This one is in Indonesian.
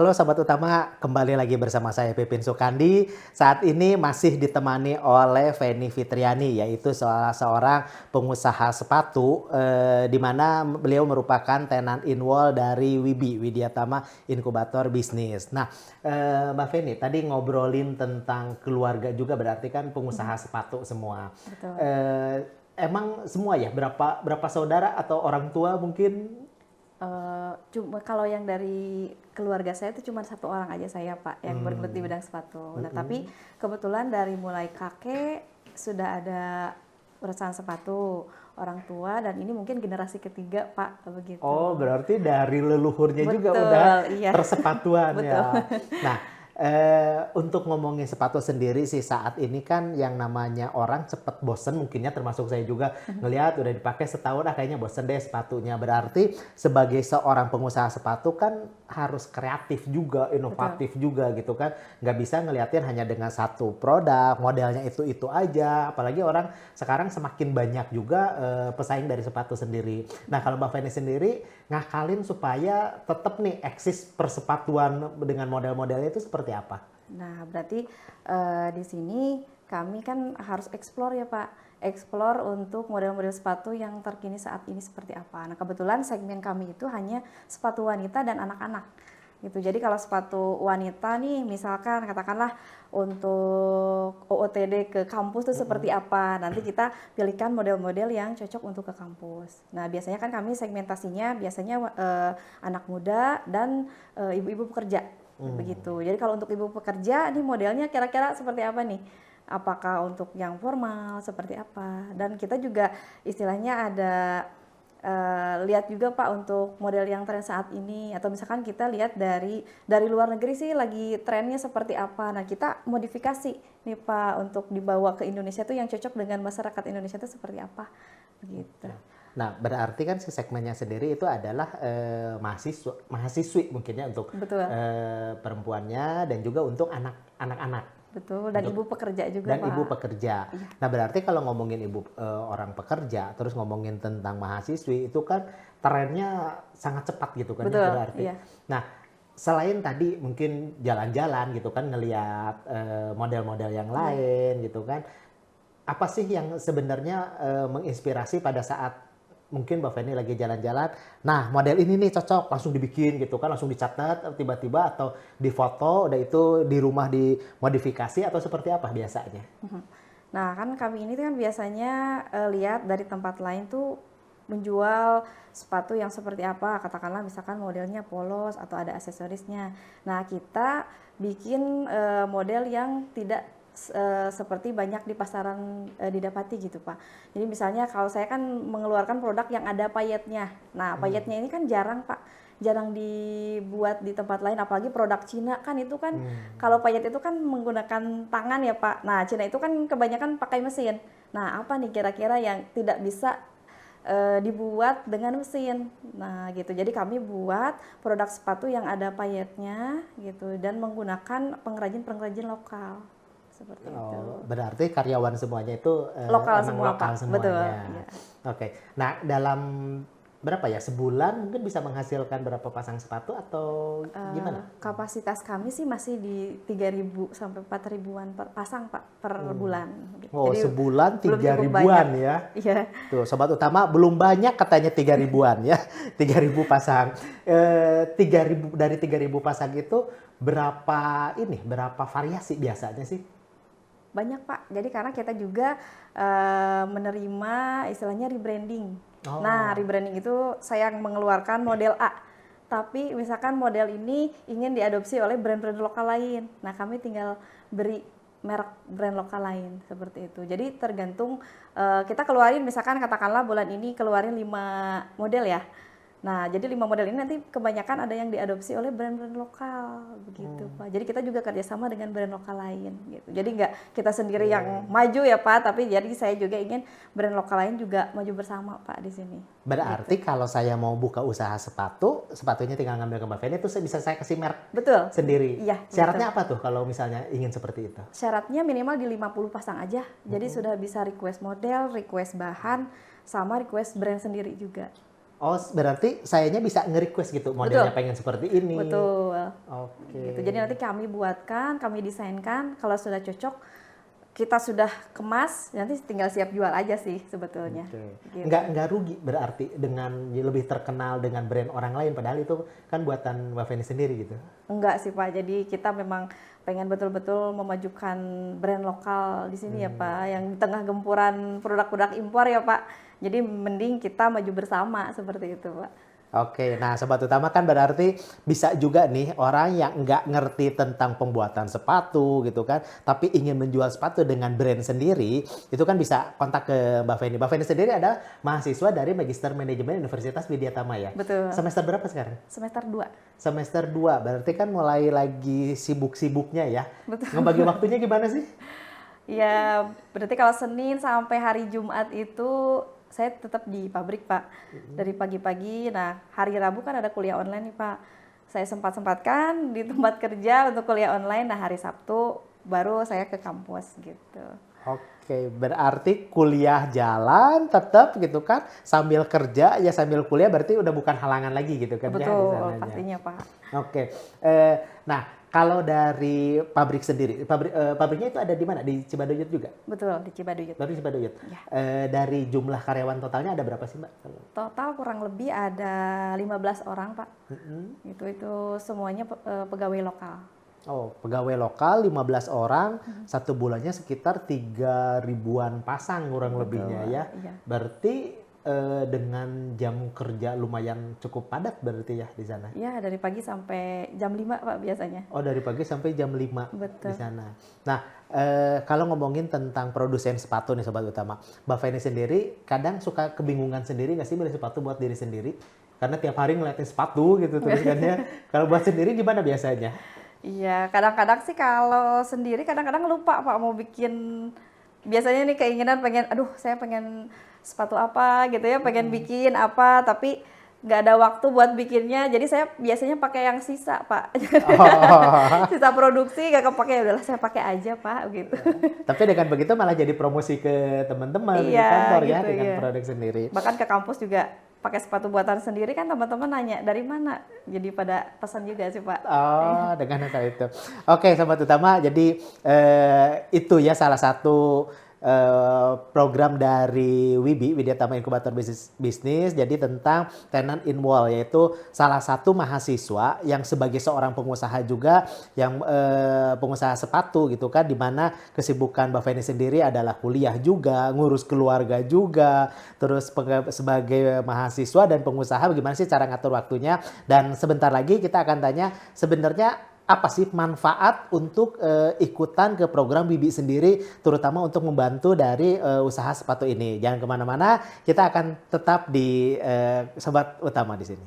Halo Sobat Utama, kembali lagi bersama saya Pipin Sukandi. Saat ini masih ditemani oleh Feni Fitriani, yaitu salah seorang pengusaha sepatu, di mana beliau merupakan tenant inwall dari WIBI, Widyatama Inkubator Bisnis. Nah, Mbak Feni, tadi ngobrolin tentang keluarga juga, berarti kan pengusaha sepatu semua. Betul. Emang semua ya? Berapa saudara atau orang tua mungkin? Cuma kalau yang dari keluarga saya itu cuma satu orang aja saya Pak yang bergelut di bidang sepatu. Nah tapi kebetulan dari mulai kakek sudah ada perusahaan sepatu, orang tua, dan ini mungkin generasi ketiga Pak begitu. Oh, berarti dari leluhurnya juga udah Betul, iya. persepatuan Betul. ya. Nah, untuk ngomongin sepatu sendiri sih saat ini kan yang namanya orang cepet bosen, mungkinnya termasuk saya juga ngelihat udah dipakai setahun kayaknya bosen deh sepatunya. Berarti sebagai seorang pengusaha sepatu kan harus kreatif juga, inovatif juga gitu kan. Nggak bisa ngeliatin hanya dengan satu produk, modelnya itu aja. Apalagi orang sekarang semakin banyak juga pesaing dari sepatu sendiri. Nah, kalau Mbak Feni sendiri ngakalin supaya tetap nih eksis persepatuan dengan model-modelnya itu seperti apa? Nah, berarti di sini kami kan harus explore ya Pak. Explore untuk model-model sepatu yang terkini saat ini seperti apa. Nah, kebetulan segmen kami itu hanya sepatu wanita dan anak-anak. Gitu. Jadi kalau sepatu wanita nih misalkan katakanlah untuk OOTD ke kampus itu seperti apa. Nanti kita pilihkan model-model yang cocok untuk ke kampus. Nah, biasanya kan kami segmentasinya biasanya anak muda dan ibu-ibu pekerja. Begitu. Jadi kalau untuk ibu pekerja nih modelnya kira-kira seperti apa nih? Apakah untuk yang formal seperti apa? Dan kita juga istilahnya ada lihat juga Pak untuk model yang tren saat ini, atau misalkan kita lihat dari luar negeri sih lagi trennya seperti apa. Nah, kita modifikasi nih Pak untuk dibawa ke Indonesia tuh yang cocok dengan masyarakat Indonesia itu seperti apa begitu. Nah, berarti kan si segmennya sendiri itu adalah mahasiswi mungkinnya untuk Betul. perempuannya dan juga untuk anak-anak. Betul, dan ibu pekerja juga Dan Pak. ibu pekerja. Iya. Nah, berarti kalau ngomongin ibu orang pekerja, terus ngomongin tentang mahasiswi, itu kan trennya sangat cepat gitu kan ya Betul, berarti. iya. Nah, selain tadi mungkin jalan-jalan gitu kan, ngelihat model-model yang lain gitu kan, apa sih yang sebenarnya menginspirasi pada saat mungkin Mbak Feni lagi jalan-jalan, nah model ini nih cocok, langsung dibikin gitu kan, langsung dicatat tiba-tiba atau difoto, udah itu di rumah dimodifikasi atau seperti apa biasanya? Nah, kan kami ini kan biasanya lihat dari tempat lain tuh menjual sepatu yang seperti apa, katakanlah misalkan modelnya polos atau ada aksesorisnya. Nah, kita bikin model yang tidak seperti banyak di pasaran didapati gitu Pak. Jadi misalnya kalau saya kan mengeluarkan produk yang ada payetnya. Nah, payetnya ini kan jarang Pak, jarang dibuat di tempat lain, apalagi produk Cina kan itu kan kalau payet itu kan menggunakan tangan ya Pak. Nah, Cina itu kan kebanyakan pakai mesin. Nah, apa nih kira-kira yang tidak bisa dibuat dengan mesin. Nah, gitu. Jadi kami buat produk sepatu yang ada payetnya gitu dan menggunakan pengrajin-pengrajin lokal. Seperti itu. Oh, berarti karyawan semuanya itu Lokal emang semua lokal Pak. semuanya. Betul. Iya. Oke. Nah, dalam berapa ya? Sebulan mungkin bisa menghasilkan berapa pasang sepatu atau gimana? Kapasitas kami sih masih di 3.000 sampai 4.000-an per pasang Pak per bulan. Oh, Jadi sebulan belum 3 cukup ribuan banyak. ya. Iya. Tuh, Sobat Utama belum banyak katanya 3 ribuan ya. 3.000 pasang. 3.000 dari 3.000 pasang itu berapa variasi biasanya sih? Banyak Pak, jadi karena kita juga menerima istilahnya rebranding. Oh. Nah, rebranding itu saya mengeluarkan model A, tapi misalkan model ini ingin diadopsi oleh brand-brand lokal lain. Nah, kami tinggal beri merek brand lokal lain, seperti itu. Jadi tergantung kita keluarin, misalkan katakanlah bulan ini keluarin 5 model ya. Nah, jadi 5 model ini nanti kebanyakan ada yang diadopsi oleh brand-brand lokal, begitu Pak. Jadi kita juga kerjasama dengan brand lokal lain, gitu. Jadi nggak kita sendiri yang maju ya Pak, tapi jadi saya juga ingin brand lokal lain juga maju bersama Pak di sini. Berarti kalau saya mau buka usaha sepatu, sepatunya tinggal ngambil ke Mbak Feni, itu bisa saya kasih merek Betul. sendiri. Iya. Syaratnya apa tuh kalau misalnya ingin seperti itu? Syaratnya minimal di 50 pasang aja. Jadi sudah bisa request model, request bahan, sama request brand sendiri juga. Oh, berarti sayanya bisa nge-request gitu, modelnya Betul. pengen seperti ini. Betul. Oke. Gitu. Jadi nanti kami buatkan, kami desainkan, kalau sudah cocok kita sudah kemas, nanti tinggal siap jual aja sih sebetulnya. Oke. Gitu. Nggak rugi berarti dengan lebih terkenal dengan brand orang lain, padahal itu kan buatan Mbak Feni sendiri gitu. Enggak sih Pak, jadi kita memang pengen betul-betul memajukan brand lokal di sini ya Pak, yang di tengah gempuran produk-produk impor ya Pak. Jadi mending kita maju bersama seperti itu Pak. Oke, nah Sobat Utama kan berarti bisa juga nih orang yang nggak ngerti tentang pembuatan sepatu gitu kan, tapi ingin menjual sepatu dengan brand sendiri, itu kan bisa kontak ke Mbak Feni. Mbak Feni sendiri adalah mahasiswa dari Magister Manajemen Universitas Widyatama ya? Betul. Semester berapa sekarang? Semester 2. Semester 2, berarti kan mulai lagi sibuk-sibuknya ya. Betul. Ngebagi waktunya gimana sih? Ya, berarti kalau Senin sampai hari Jumat itu saya tetap di pabrik Pak. Dari pagi-pagi, nah hari Rabu kan ada kuliah online nih Pak. Saya sempat-sempatkan di tempat kerja untuk kuliah online, nah hari Sabtu baru saya ke kampus gitu. Oke, berarti kuliah jalan tetap gitu kan, sambil kerja ya sambil kuliah berarti udah bukan halangan lagi gitu kan ya di Betul, sananya. pastinya Pak. Oke, nah kalau dari pabrik sendiri, pabriknya itu ada di mana? Di Cibaduyut juga? Betul, di Cibaduyut. Baru di Cibaduyut. Ya. Dari jumlah karyawan totalnya ada berapa sih Mbak? Total kurang lebih ada 15 orang Pak. Itu semuanya pegawai lokal. Oh, pegawai lokal 15 orang, satu bulannya sekitar 3.000-an pasang kurang lebihnya ya. Iya. Berarti dengan jam kerja lumayan cukup padat berarti ya di sana? Ya, dari pagi sampai jam 5 Pak biasanya. Oh, dari pagi sampai jam 5 Betul. di sana. Nah, kalau ngomongin tentang produsen sepatu nih Sobat Utama, Mbak Feni sendiri kadang suka kebingungan sendiri nggak sih beli sepatu buat diri sendiri? Karena tiap hari ngeliatin sepatu gitu tulisannya. Kalau buat sendiri gimana biasanya? Iya, kadang-kadang sih kalau sendiri kadang-kadang lupa Pak mau bikin, biasanya nih keinginan pengen, aduh saya pengen sepatu apa gitu ya, pengen bikin apa, tapi nggak ada waktu buat bikinnya, jadi saya biasanya pakai yang sisa Pak. Oh. Sisa produksi nggak kepake, ya udahlah saya pakai aja Pak gitu. Tapi dengan begitu malah jadi promosi ke teman-teman di Iya, kantor ya gitu, dengan iya. produk sendiri. Bahkan ke kampus juga pakai sepatu buatan sendiri kan teman-teman nanya dari mana, jadi pada pesan juga sih Pak. Oh, dengan hal itu. Oke, Sobat Utama, jadi itu ya salah satu program dari WIBI, Widyatama Inkubator Bisnis, jadi tentang tenant in wall, yaitu salah satu mahasiswa yang sebagai seorang pengusaha juga, yang pengusaha sepatu gitu kan, di mana kesibukan Mbak Feni sendiri adalah kuliah juga, ngurus keluarga juga, terus sebagai mahasiswa dan pengusaha bagaimana sih cara ngatur waktunya, dan sebentar lagi kita akan tanya sebenarnya apa sih manfaat untuk ikutan ke program WIBI sendiri, terutama untuk membantu dari usaha sepatu ini. Jangan kemana-mana, kita akan tetap di Sobat Utama di sini.